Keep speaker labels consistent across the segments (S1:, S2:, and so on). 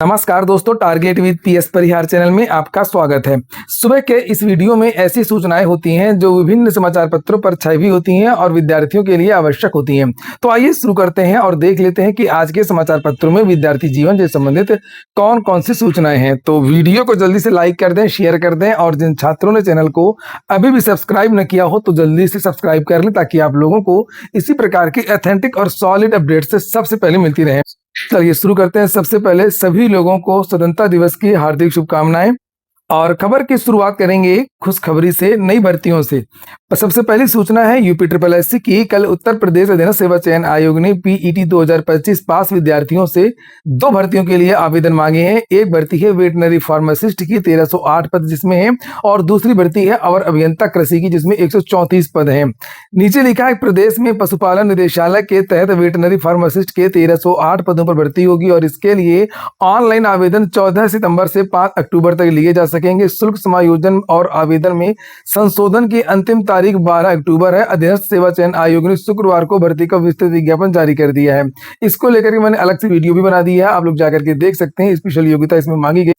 S1: नमस्कार दोस्तों, target with PS Parihar channel में आपका स्वागत है। सुबह के इस वीडियो में ऐसी सूचनाएं होती हैं जो विभिन्न समाचार पत्रों पर छाई हुई होती हैं और विद्यार्थियों के लिए आवश्यक होती हैं। तो आइए शुरू करते हैं और देख लेते हैं कि आज के समाचार पत्रों में विद्यार्थी जीवन से संबंधित कौन कौन सी सूचनाएं हैं। तो वीडियो को जल्दी से लाइक कर दें, शेयर कर दें और जिन छात्रों ने चैनल को अभी भी सब्सक्राइब न किया हो तो जल्दी से सब्सक्राइब कर लें ताकि आप लोगों को इसी प्रकार की ऑथेंटिक और सॉलिड अपडेट से सबसे पहले मिलती रहे। चलिए शुरू करते हैं। सबसे पहले सभी लोगों को स्वतंत्रता दिवस की हार्दिक शुभकामनाएं। और खबर की शुरुआत करेंगे खुशखबरी से, नई भर्तियों से। सबसे पहली सूचना है यूपी SSC की। कल उत्तर प्रदेश अधीनस्थ सेवा चयन आयोग ने PET 2025 पास विद्यार्थियों से 2 भर्तियों के लिए आवेदन मांगे हैं। एक भर्ती है वेटनरी फार्मासिस्ट की 1308 पद जिसमें है, और दूसरी भर्ती है अवर अभियंता कृषि की जिसमें 134 पद हैं। नीचे लिखा है प्रदेश में पशुपालन निदेशालय के तहत वेटनरी फार्मासिस्ट के 1308 पदों पर भर्ती होगी और इसके लिए ऑनलाइन आवेदन 14 सितंबर से 5 अक्टूबर तक लिए जा सकेंगे। शुल्क समायोजन और आवेदन में संशोधन की अंतिम तारीख 12 अक्टूबर है। अधीनस्थ सेवा चयन आयोग ने शुक्रवार को भर्ती का विस्तृत विज्ञापन जारी कर दिया है। इसको लेकर के मैंने अलग से वीडियो भी बना दी है, आप लोग जाकर के देख सकते हैं। स्पेशल योग्यता इसमें मांगी गई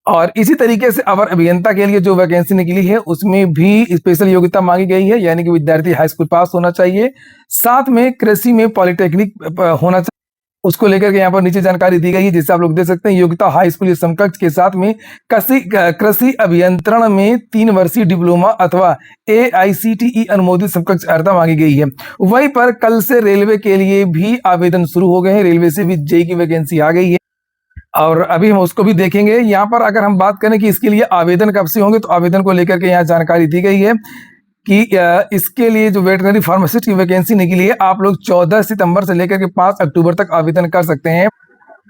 S1: और इसी तरीके से अवर अभियंता के लिए जो वैकेंसी निकली है उसमें भी स्पेशल योग्यता मांगी गई है, यानी कि विद्यार्थी हाई स्कूल पास होना चाहिए, साथ में कृषि में पॉलिटेक्निक होना चाहिए। उसको लेकर के यहाँ पर नीचे जानकारी दी गई है जिससे आप लोग देख सकते हैं। योग्यता हाई स्कूल समकक्ष के साथ में कृषि अभियंत्रण में 3 वर्षीय डिप्लोमा अथवा AICTE अनुमोदित समकक्ष अर्हता मांगी गई है। वहीं पर कल से रेलवे के लिए भी आवेदन शुरू हो गए हैं। रेलवे से भी JEE की वैकेंसी आ गई है और अभी हम उसको भी देखेंगे। यहाँ पर अगर हम बात करें कि इसके लिए आवेदन कब से होंगे, तो आवेदन को लेकर के यहाँ जानकारी दी गई है कि इसके लिए जो वेटनरी फार्मासिस्ट की वैकेंसी निकली है, आप लोग 14 सितंबर से लेकर के 5 अक्टूबर तक आवेदन कर सकते हैं।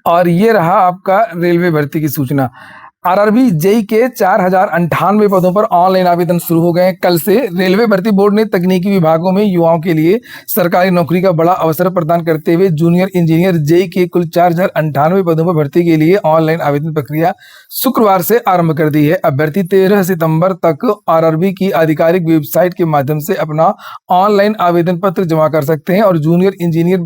S1: और ये रहा आपका रेलवे भर्ती की सूचना। RRB JEE के 4098 पदों पर ऑनलाइन आवेदन शुरू हो गए हैं कल से। रेलवे भर्ती बोर्ड ने तकनीकी विभागों में युवाओं के लिए सरकारी नौकरी का बड़ा अवसर प्रदान करते हुए जूनियर इंजीनियर JEE के कुल 4098 पदों पर भर्ती के लिए ऑनलाइन आवेदन प्रक्रिया शुक्रवार से आरंभ कर दी है। अभ्यर्थी 13 सितंबर तक RRB की आधिकारिक वेबसाइट के माध्यम से अपना ऑनलाइन आवेदन पत्र जमा कर सकते हैं और जूनियर इंजीनियर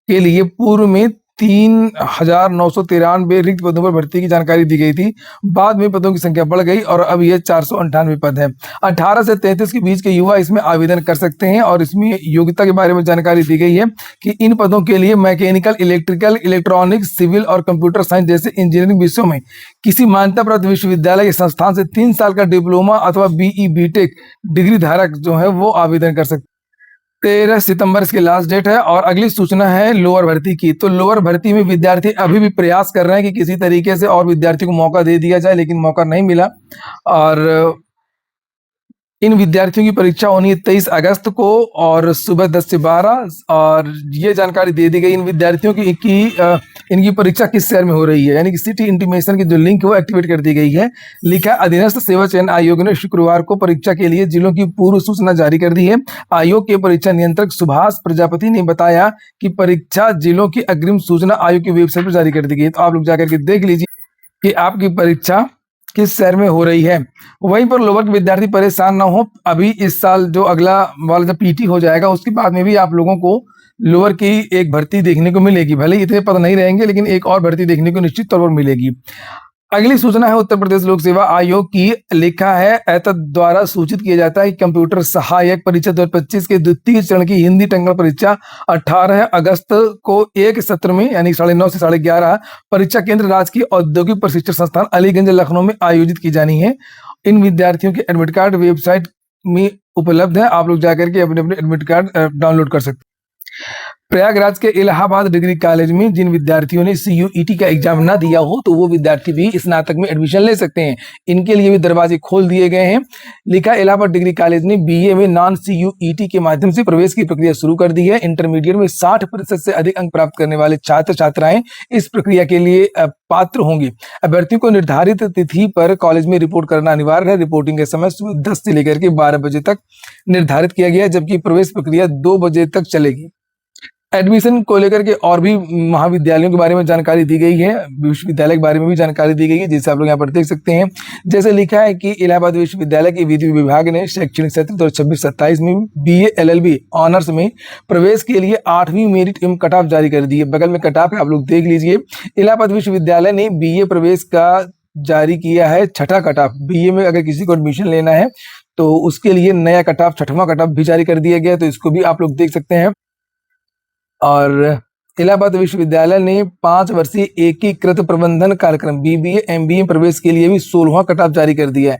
S1: के लिए पूर्व में 3993 रिक्त पदों पर भर्ती की जानकारी दी गई थी। बाद में पदों की संख्या बढ़ गई और अब यह 498 पद है। 18 से 33 के बीच के युवा इसमें आवेदन कर सकते हैं और इसमें योग्यता के बारे में जानकारी दी गई है कि इन पदों के लिए मैकेनिकल, इलेक्ट्रिकल, इलेक्ट्रॉनिक्स, सिविल और कंप्यूटर साइंस जैसे इंजीनियरिंग विषयों में किसी मान्यता प्राप्त विश्वविद्यालय के संस्थान से 3 साल का डिप्लोमा अथवा BE BTech डिग्री धारक जो है वो आवेदन कर सकते। 13 सितंबर इसकी लास्ट डेट है। और अगली सूचना है लोअर भर्ती की। तो लोअर भर्ती में विद्यार्थी अभी भी प्रयास कर रहे हैं कि किसी तरीके से और विद्यार्थी को मौका दे दिया जाए, लेकिन मौका नहीं मिला। और इन विद्यार्थियों की परीक्षा होनी है 23 अगस्त को और सुबह 10 से 12। और ये जानकारी दे दी गई इन विद्यार्थियों की इनकी परीक्षा किस शहर में हो रही है, यानी कि सिटी इंटीमेशन की जो लिंक है वो एक्टिवेट कर दी गई है। लिखा अधीनस्थ सेवा चयन आयोग ने शुक्रवार को परीक्षा के लिए जिलों की पूर्व सूचना जारी कर दी है। आयोग के परीक्षा नियंत्रक सुभाष प्रजापति ने बताया कि परीक्षा जिलों की अग्रिम सूचना आयोग की वेबसाइट पर जारी कर दी गई है। तो आप लोग जाकर के देख लीजिए कि आपकी परीक्षा किस शहर में हो रही है। वहीं पर लोअर के विद्यार्थी परेशान ना हो, अभी इस साल जो अगला वाला जब PT हो जाएगा उसके बाद में भी आप लोगों को लोअर की एक भर्ती देखने को मिलेगी। भले इतने पद नहीं रहेंगे लेकिन एक और भर्ती देखने को निश्चित तौर पर मिलेगी। अगली सूचना है उत्तर प्रदेश लोक सेवा आयोग की। लिखा है एतद द्वारा सूचित किया जाता है कि कंप्यूटर सहायक परीक्षा 2025 के द्वितीय चरण की हिंदी टंकण परीक्षा 18 अगस्त को एक सत्र में यानी 9:30 से 11:30 परीक्षा केंद्र राजकीय औद्योगिक प्रशिक्षण संस्थान अलीगंज लखनऊ में आयोजित की जानी है। इन विद्यार्थियों के एडमिट कार्ड वेबसाइट में उपलब्ध है, आप लोग जाकर के अपने अपने एडमिट कार्ड डाउनलोड कर सकते हैं। प्रयागराज के इलाहाबाद डिग्री कॉलेज में जिन विद्यार्थियों ने CUET का एग्जाम ना दिया हो तो वो विद्यार्थी भी स्नातक में एडमिशन ले सकते हैं। इनके लिए भी दरवाजे खोल दिए गए हैं। लिखा इलाहाबाद डिग्री कॉलेज ने BA में नॉन CUET के माध्यम से प्रवेश की प्रक्रिया शुरू कर दी है। इंटरमीडिएट में 60% से अधिक अंक प्राप्त करने वाले छात्र छात्राएं इस प्रक्रिया के लिए पात्र होंगे। अभ्यर्थियों को निर्धारित तिथि पर कॉलेज में रिपोर्ट करना अनिवार्य है। रिपोर्टिंग के समय सुबह 10 से लेकर के 12 बजे तक निर्धारित किया गया है, जबकि प्रवेश प्रक्रिया 2 बजे तक चलेगी। एडमिशन को लेकर के और भी महाविद्यालयों के बारे में जानकारी दी गई है, विश्वविद्यालय के बारे में भी जानकारी दी गई है, जिसे आप लोग यहाँ पर देख सकते हैं। जैसे लिखा है कि इलाहाबाद विश्वविद्यालय के विधि विभाग ने शैक्षणिक सत्र 2026-27 में BA LLB ऑनर्स में प्रवेश के लिए 8वीं मेरिट एवं कट ऑफ जारी कर दी है। बगल में कट ऑफ है, आप लोग देख लीजिए। इलाहाबाद विश्वविद्यालय ने BA प्रवेश का जारी किया है 6ठा कट ऑफ। BA में अगर किसी को एडमिशन लेना है तो उसके लिए नया कट ऑफ 6वां कट ऑफ भी जारी कर दिया गया, तो इसको भी आप लोग देख सकते हैं। और इलाहाबाद विश्वविद्यालय ने 5 वर्षीय एकीकृत प्रबंधन कार्यक्रम BBA MBA प्रवेश के लिए भी 16वां कट ऑफ जारी कर दिया है,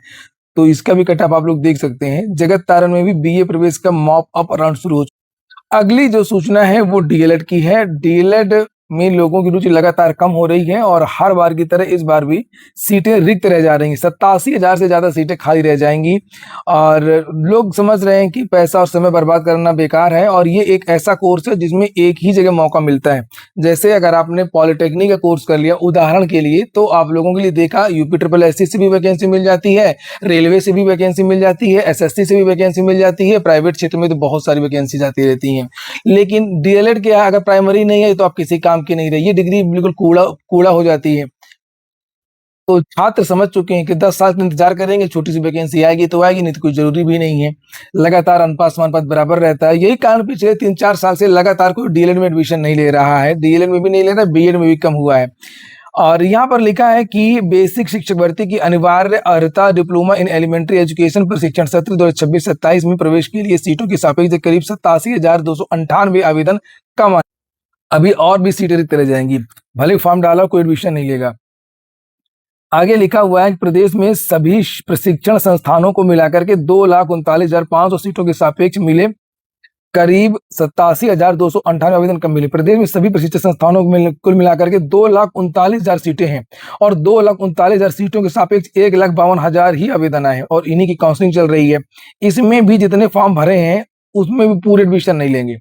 S1: तो इसका भी कट ऑफ आप लोग देख सकते हैं। जगत तारण में भी BA प्रवेश का मॉप अप राउंड शुरू हो चुका। अगली जो सूचना है वो DLED की है। DLED में लोगों की रुचि लगातार कम हो रही है और हर बार की तरह इस बार भी सीटें रिक्त रह जा रही हैं। 87,000 से ज़्यादा सीटें खाली रह जाएंगी और लोग समझ रहे हैं कि पैसा और समय बर्बाद करना बेकार है, और ये एक ऐसा कोर्स है जिसमें एक ही जगह मौका मिलता है। जैसे अगर आपने पॉलिटेक्निक का कोर्स कर लिया उदाहरण के लिए, तो आप लोगों के लिए देखा UPSSSC से भी वैकेंसी मिल जाती है, रेलवे से भी वैकेंसी मिल जाती है, SSC से भी वैकेंसी मिल जाती है, प्राइवेट क्षेत्र में तो बहुत सारी वैकेंसी जाती रहती हैं। लेकिन DLED क्या, अगर प्राइमरी नहीं है तो आप किसी काम की नहीं रही, ये डिग्री बिल्कुल कूड़ा हो जाती है। तो छात्र समझ चुके हैं कि 10 साल इंतजार करेंगे, छोटी सी वैकेंसी आएगी तो आएगी, नहीं तो कोई जरूरी भी नहीं है। लगातार अनुपात समानुपात बराबर रहता है। यही कारण पिछले 3-4 साल से लगातार कोई DLED में एडमिशन नहीं ले रहा है। DLED में भी नहीं ले रहा, BEड में भी कम हुआ है। और यहाँ पर लिखा है कि बेसिक शिक्षक भर्ती की अनिवार्य अर्हता डिप्लोमा इन एलिमेंट्री एजुकेशन प्रशिक्षण सत्र 2026-27 में प्रवेश के लिए सीटों की सापेक्ष करीब 87,298 आवेदन कम। अभी और भी सीटें रिक्त रह जाएंगी, भले फॉर्म डाला कोई एडमिशन नहीं लेगा। आगे लिखा हुआ है कि प्रदेश में सभी प्रशिक्षण संस्थानों को मिलाकर के 2,39,500 सीटों के सापेक्ष मिले करीब 87,298 आवेदन कम मिले। प्रदेश में सभी प्रशिक्षण संस्थानों को कुल मिलाकर के 2,39,000 सीटें हैं और 2,39,000 सीटों के सापेक्ष 1,52,000 ही आवेदन आए हैं और इन्हीं की काउंसलिंग चल रही है। इसमें भी जितने फॉर्म भरे हैं उसमें भी पूरे एडमिशन नहीं लेंगे।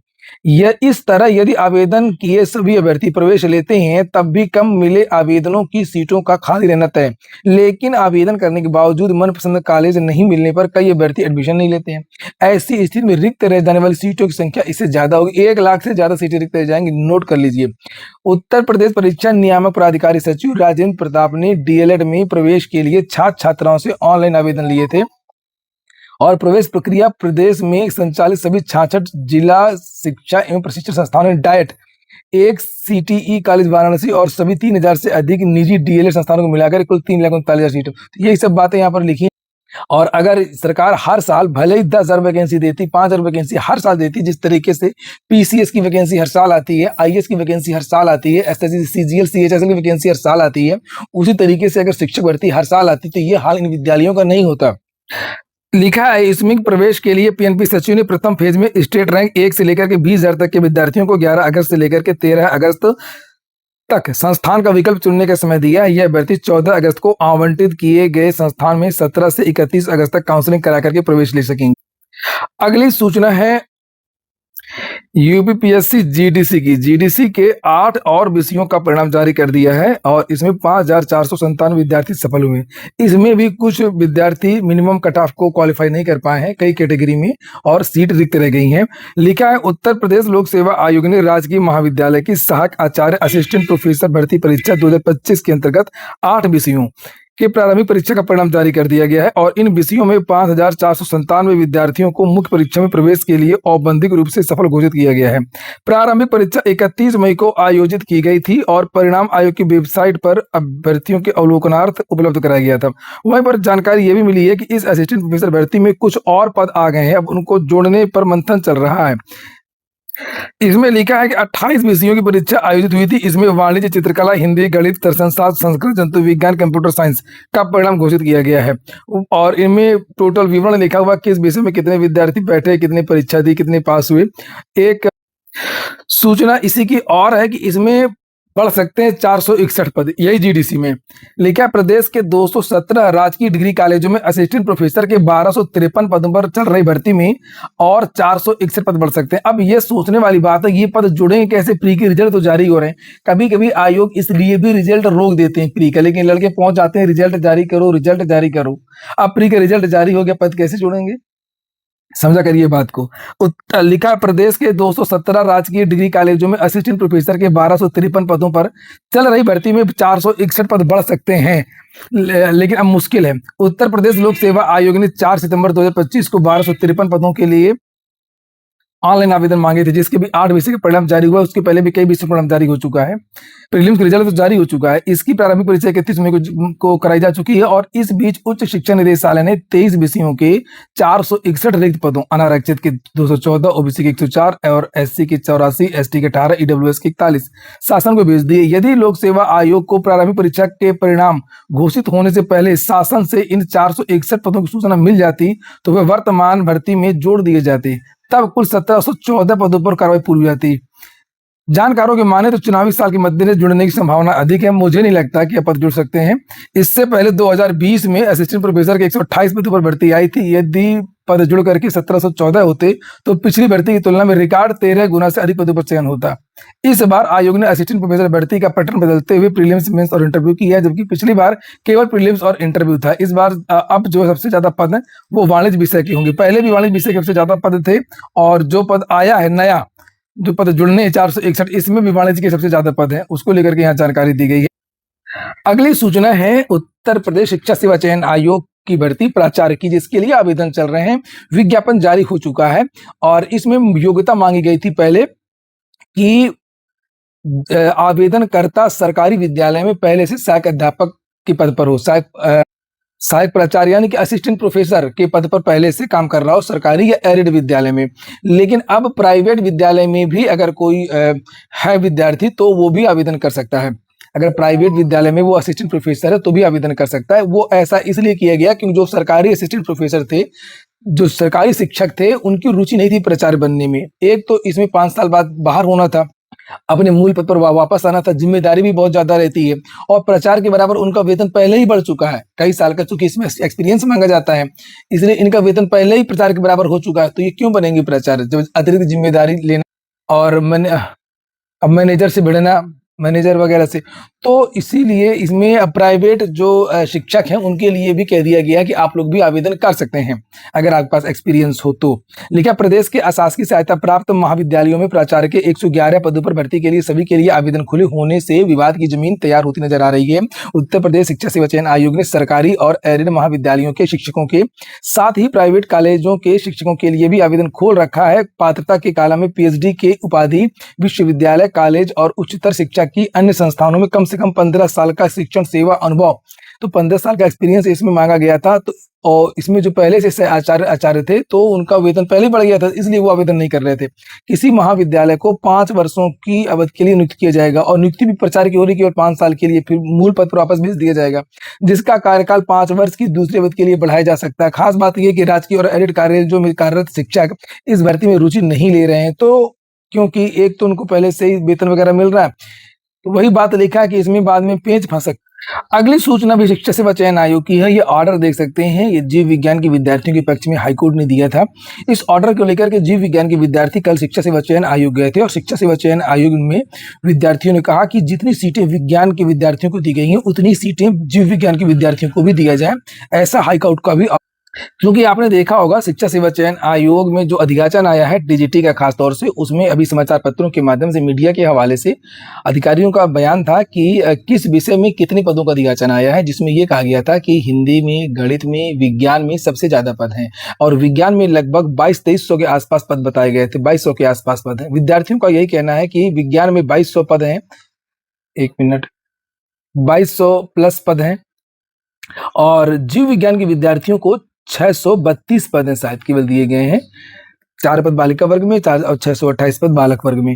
S1: यह इस तरह यदि आवेदन किए सभी अभ्यर्थी प्रवेश लेते हैं तब भी कम मिले आवेदनों की सीटों का खाली रहना तय। लेकिन आवेदन करने के बावजूद मनपसंद कॉलेज नहीं मिलने पर कई अभ्यर्थी एडमिशन नहीं लेते हैं। ऐसी स्थिति में रिक्त रह जाने वाली सीटों की संख्या इससे ज्यादा होगी। 1 लाख से ज्यादा सीटें रिक्त रह जाएंगी, नोट कर लीजिए। उत्तर प्रदेश परीक्षा नियामक प्राधिकारी सचिव राजेंद्र प्रताप ने DLED में प्रवेश के लिए छात्र छात्राओं से ऑनलाइन आवेदन लिए थे और प्रवेश प्रक्रिया प्रदेश में संचालित सभी 66 जिला शिक्षा एवं प्रशिक्षण संस्थानों डाइट, एक CTE कॉलेज वाराणसी और सभी 3,000 से अधिक निजी DLED संस्थानों को मिलाकर कुल 3,39,000 सीटें। तो यही सब बातें यहाँ पर लिखी। और अगर सरकार हर साल भले ही 10,000 वैकेंसी देती, 5,000 वैकेंसी हर साल देती, जिस तरीके से PCS की वैकेंसी हर साल आती है, IAS की वैकेंसी हर साल आती है, SSC CGL CHSL की वैकेंसी हर साल आती है, उसी तरीके से अगर शिक्षक भर्ती हर साल आती तो ये हाल इन विद्यालयों का नहीं होता। लिखा है इसमें प्रवेश के लिए PNP सचिव ने प्रथम फेज में स्टेट रैंक 1 से लेकर के 20,000 तक के विद्यार्थियों को 11 अगस्त से लेकर के 13 अगस्त तक संस्थान का विकल्प चुनने का समय दिया। यह अभ्यर्थी 14 अगस्त को आवंटित किए गए संस्थान में 17 से 31 अगस्त तक काउंसलिंग करा करके प्रवेश ले सकेंगे। अगली सूचना है UPPSC GDC की। GDC के 8 और विषयों का परिणाम जारी कर दिया है और इसमें 5,497 विद्यार्थी सफल हुए। इसमें भी कुछ विद्यार्थी मिनिमम कट ऑफ को क्वालिफाई नहीं कर पाए हैं कई कैटेगरी में और सीट रिक्त रह गई हैं। लिखा है उत्तर प्रदेश लोक सेवा आयोग ने राजकीय महाविद्यालय की सहायक आचार्य असिस्टेंट प्रोफेसर भर्ती परीक्षा 2025 के अंतर्गत 8 विषयों के प्रारंभिक परीक्षा का परिणाम जारी कर दिया गया है और इन विषयों में 5,497 विद्यार्थियों को मुख्य परीक्षा में प्रवेश के लिए औपबंधिक रूप से सफल घोषित किया गया है। प्रारंभिक परीक्षा 31 मई को आयोजित की गई थी और परिणाम आयोग की वेबसाइट पर अभ्यर्थियों के अवलोकनार्थ उपलब्ध कराया गया था। वहीं पर जानकारी ये भी मिली है कि इस असिस्टेंट प्रोफेसर भर्ती में कुछ और पद आ गए हैं, अब उनको जोड़ने पर मंथन चल रहा है। इसमें लिखा है कि 28 विषयों की परीक्षा आयोजित हुई थी। इसमें वाणिज्य, चित्रकला, हिंदी, गणित, दर्शन शास्त्र, संस्कृत, जंतु विज्ञान, कंप्यूटर साइंस का परिणाम घोषित किया गया है और इनमें टोटल विवरण लिखा हुआ किस विषय में कितने विद्यार्थी बैठे, कितनी परीक्षा दी, कितने पास हुए। एक सूचना इसी की और है कि इसमें बढ़ सकते हैं 461 पद, यही GDC में लिखा है। प्रदेश के 217 राजकीय डिग्री कॉलेजों में असिस्टेंट प्रोफेसर के 1253 पदों पर चल रही भर्ती में और 461 पद बढ़ सकते हैं। अब ये सोचने वाली बात है, ये पद जुड़ेंगे कैसे? प्री के रिजल्ट तो जारी हो रहे हैं। कभी कभी आयोग इसलिए भी रिजल्ट रोक देते हैं प्री का, लेकिन लड़के पहुंच जाते हैं रिजल्ट जारी करो, रिजल्ट जारी करो। अब प्री का रिजल्ट जारी हो गया, पद कैसे जुड़ेंगे? समझा करिए बात को। लिखा प्रदेश के 217 राजकीय डिग्री कॉलेजों में असिस्टेंट प्रोफेसर के 1253 पदों पर चल रही भर्ती में 461 पद बढ़ सकते हैं, लेकिन अब मुश्किल है। उत्तर प्रदेश लोक सेवा आयोग ने 4 सितंबर 2025 को 1253 पदों के लिए ऑनलाइन आवेदन मांगे थे, जिसके भी 8 विषय के परिणाम जारी हुआ। उसके पहले भी कई विषय परिणाम जारी हो चुका है, प्रीलिम्स का रिजल्ट तो जारी हो चुका है। इसकी प्रारंभिक परीक्षा 31 मई को कराई जा चुकी है और इस बीच उच्च शिक्षा निदेशालय ने 23 विषयों के 461 रिक्त पदों, अनारक्षित के 214, ओबीसी के 104 और एससी के 84, एसटी के 18, ईडब्ल्यूएस के 41 शासन को भेज दिए। यदि लोक सेवा आयोग को प्रारंभिक परीक्षा के परिणाम घोषित होने से पहले शासन से इन 461 पदों की सूचना मिल जाती तो वे वर्तमान भर्ती में जोड़ दिए जाते, तब कुल 1714 पदों पर कार्रवाई पूरी हो जाती। जानकारों के माने तो चुनावी साल के मद्देनजर जुड़ने की संभावना अधिक है। मुझे नहीं लगता कि पद जुड़ सकते हैं। इससे पहले 2020 में असिस्टेंट प्रोफेसर के 128 पदों पर भर्ती आई थी। यदि पद जुड़ करके 1714 होते तो पिछली भर्ती की तुलना में रिकॉर्ड 13 गुना से अधिक पदों पर चयन होता। इस बार आयोग ने असिस्टेंट प्रोफेसर भर्ती का पैटर्न बदलते हुए प्रीलिम्स, मेंस और इंटरव्यू किया है, जबकि पिछली बार केवल प्रीलिम्स और इंटरव्यू था। इस बार अब जो सबसे ज्यादा पद है वो वाणिज्य विषय के होंगे। पहले भी वाणिज्य विषय के सबसे ज्यादा पद थे और जो पद आया है नया, जो पद जुड़ने 461, इसमें भी वाणिज्य के सबसे ज्यादा पद हैं, उसको लेकर के यहाँ जानकारी दी गई है। अगली सूचना है उत्तर प्रदेश शिक्षा सेवा चयन आयोग की भर्ती प्राचार्य की, जिसके लिए आवेदन चल रहे हैं। विज्ञापन जारी हो चुका है और इसमें योग्यता मांगी गई थी पहले कि आवेदनकर्ता सरकारी विद्यालय में पहले से सहायक अध्यापक के पद पर हो, सहायक प्राचार्य यानी कि असिस्टेंट प्रोफेसर के पद पर पहले से काम कर रहा हो सरकारी या एडेड विद्यालय में। लेकिन अब प्राइवेट विद्यालय में भी अगर कोई है विद्यार्थी तो वो भी आवेदन कर सकता है। अगर प्राइवेट विद्यालय में वो असिस्टेंट प्रोफेसर है तो भी आवेदन कर सकता है। वो ऐसा इसलिए किया गया क्योंकि जो सरकारी असिस्टेंट प्रोफेसर थे, जो सरकारी शिक्षक थे, उनकी रुचि नहीं थी प्राचार्य बनने में। एक तो इसमें 5 साल बाद बाहर होना था, अपने मूल पद पर वापस आना था, जिम्मेदारी भी बहुत ज्यादा रहती है और प्रचार के बराबर उनका वेतन पहले ही बढ़ चुका है कई साल का, चूंकि इसमें एक्सपीरियंस मांगा जाता है, इसलिए इनका वेतन पहले ही प्रचार के बराबर हो चुका है। तो ये क्यों बनेंगे प्राचार्य जब अतिरिक्त जिम्मेदारी लेना और मैनेजर से भिड़ना, मैनेजर वगैरह से। तो इसीलिए इसमें प्राइवेट जो शिक्षक हैं उनके लिए भी कह दिया गया कि आप लोग भी आवेदन कर सकते हैं अगर आपके पास एक्सपीरियंस हो तो। लिखा प्रदेश के अशासकीय सहायता प्राप्त महाविद्यालयों में प्राचार्य के 111 पदों पर भर्ती के लिए सभी के लिए आवेदन खुले होने से विवाद की जमीन तैयार होती नजर आ रही है। उत्तर प्रदेश शिक्षा सेवा चयन आयोग ने सरकारी और एडेड महाविद्यालयों के शिक्षकों के साथ ही प्राइवेट कॉलेजों के शिक्षकों के लिए भी आवेदन खोल रखा है। पात्रता के कालम में पीएचडी के उपाधि, विश्वविद्यालय, कॉलेज और उच्चतर शिक्षा की अन्य संस्थानों में कम से कम 15 साल का शिक्षण सेवा अनुभव, तो 15 साल का एक्सपीरियंस इसमें मांगा गया था। तो और इसमें जो पहले से आचार्य थे तो उनका वेतन पहले बढ़ गया था, इसलिए वो आवेदन नहीं कर रहे थे। किसी महाविद्यालय को 5 वर्षों की अवधि के लिए नियुक्त किया जाएगा और नियुक्ति भी प्रचार की हो रही है केवल 5 साल के लिए, फिर मूल पद पर वापस भेज दिया जाएगा, जिसका कार्यकाल 5 वर्ष की दूसरी अवधि के लिए बढ़ाया जा सकता है। खास बात यह कि राजकीय और एडेड कॉलेजों में कार्यरत शिक्षक इस भर्ती में रुचि नहीं ले रहे हैं, तो क्योंकि एक तो उनको पहले से ही वेतन वगैरह मिल रहा है, तो वही बात लिखा है कि इसमें बाद में पेंच फंसक। अगली सूचना भी शिक्षा सेवा चयन आयोग की है। ये ऑर्डर देख सकते हैं, ये जीव विज्ञान के विद्यार्थियों के पक्ष में हाईकोर्ट ने दिया था। इस ऑर्डर को लेकर के जीव विज्ञान के विद्यार्थी कल शिक्षा सेवा चयन आयोग गए थे और शिक्षा सेवा चयन आयोग में विद्यार्थियों ने कहा कि जितनी सीटें विज्ञान के विद्यार्थियों को दी गई हैं उतनी सीटें जीव विज्ञान के विद्यार्थियों को भी दिया जाए, ऐसा हाईकोर्ट का भी। क्योंकि आपने देखा होगा शिक्षा सेवा चयन आयोग में जो अधियाचन आया है डीजीटी का, खास तौर से उसमें अभी समाचार पत्रों के माध्यम से मीडिया के हवाले से अधिकारियों का बयान था कि किस विषय में कितने पदों का अधियाचन आया है, जिसमें यह कहा गया था कि हिंदी में, गणित में, विज्ञान में सबसे ज्यादा पद हैं और विज्ञान में लगभग 2200-2300 के आसपास पद बताए गए थे। 2200 के आसपास पद हैं। विद्यार्थियों का यही कहना है कि विज्ञान में 2200 पद हैं, 2200 प्लस पद हैं और जीव विज्ञान के विद्यार्थियों को 632 पद हैं शायद केवल दिए गए हैं, 4 पद बालिका वर्ग में, 4 और 628 पद बालक वर्ग में।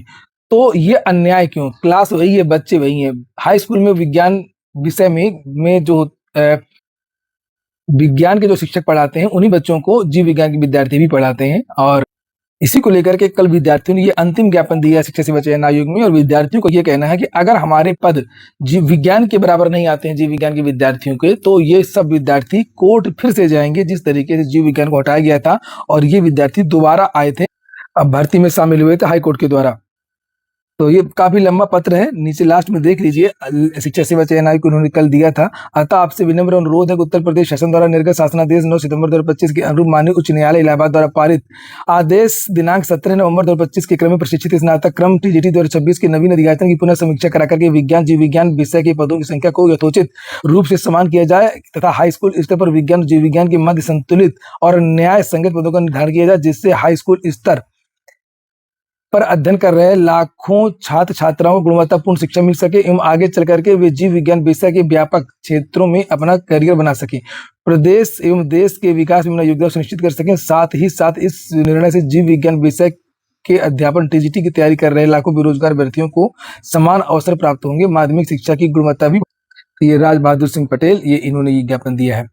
S1: तो ये अन्याय क्यों? क्लास वही है, बच्चे वही हैं। हाई स्कूल में विज्ञान विषय में जो विज्ञान के जो शिक्षक पढ़ाते हैं उन्हीं बच्चों को जीव विज्ञान के विद्यार्थी भी पढ़ाते हैं और इसी को लेकर के कल विद्यार्थियों ने ये अंतिम ज्ञापन दिया शिक्षा सेवा चयन आयोग में और विद्यार्थियों को ये कहना है कि अगर हमारे पद जीव विज्ञान के बराबर नहीं आते हैं जीव विज्ञान के विद्यार्थियों के, तो ये सब विद्यार्थी कोर्ट फिर से जाएंगे, जिस तरीके से जीव विज्ञान को हटाया गया था और ये विद्यार्थी दोबारा आए थे, अब भर्ती में शामिल हुए थे हाईकोर्ट के द्वारा। तो ये काफी लंबा पत्र है, नीचे लास्ट में देख लीजिए। शिक्षा सेवा चयन आयोग को उन्होंने कल दिया था। अतः आपसे विनम्र अनुरोध है कि उत्तर प्रदेश शासन द्वारा निर्गत शासनादेश 9 सितंबर 2025 के अनुरूप माननीय उच्च न्यायालय इलाहाबाद द्वारा पारित आदेश दिनांक 17 नवंबर 2025 के क्रम में प्रशिक्षित स्नातक क्रम टीजीटी 2026 के नवीन अधियाचन की पुनः समीक्षा करा करके विज्ञान जीव विज्ञान विषय के पदों की संख्या को यथोचित रूप से समान किया जाए तथा हाई स्कूल स्तर पर विज्ञान जीव विज्ञान के मध्य संतुलित और न्याय संगत पदों का निर्धारण किया जाए, जिससे हाई स्कूल स्तर पर अध्ययन कर रहे लाखों छात्र छात्राओं को गुणवत्तापूर्ण शिक्षा मिल सके एवं आगे चल करके वे जीव विज्ञान विषय के व्यापक क्षेत्रों में अपना करियर बना सके, प्रदेश एवं देश के विकास में अपना योगदान सुनिश्चित कर सकें। साथ ही साथ इस निर्णय से जीव विज्ञान विषय के अध्यापन टीजीटी की तैयारी कर रहे लाखों बेरोजगार व्यक्तियों को समान अवसर प्राप्त होंगे, माध्यमिक शिक्षा की गुणवत्ता भी। ये राज बहादुर सिंह पटेल ये इन्होंने ये ज्ञापन दिया है।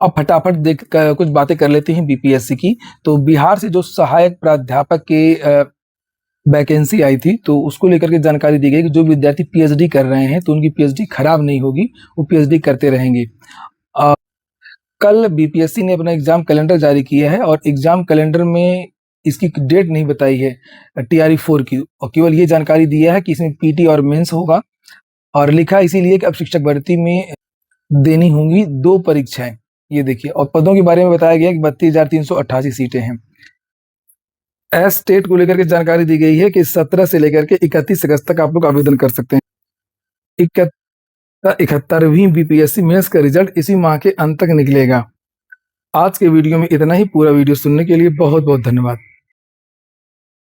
S1: अब फटाफट देख कुछ बातें कर लेते हैं बीपीएससी की। तो बिहार से जो सहायक प्राध्यापक के वैकेंसी आई थी, तो उसको लेकर के जानकारी दी गई कि जो विद्यार्थी पीएचडी कर रहे हैं तो उनकी पीएचडी खराब नहीं होगी, वो पीएचडी करते रहेंगे। कल बीपीएससी ने अपना एग्जाम कैलेंडर जारी किया है और एग्जाम कैलेंडर में इसकी डेट नहीं बताई है टीआरई 4 की, और केवल ये जानकारी दिया है कि इसमें पीटी और मेंस होगा, और लिखा इसीलिए कि अब शिक्षक भर्ती में देनी होंगी 2 परीक्षाएं। ये देखिए, और पदों के बारे में बताया गया कि 32,388 सीटें हैं। एस स्टेट को लेकर के जानकारी दी गई है कि 17 से लेकर के 31 अगस्त तक आप लोग आवेदन कर सकते हैं। 71वीं बीपीएससी मेंस का रिजल्ट इसी माह के अंत तक निकलेगा। आज के वीडियो में इतना ही। पूरा वीडियो सुनने के लिए बहुत बहुत धन्यवाद।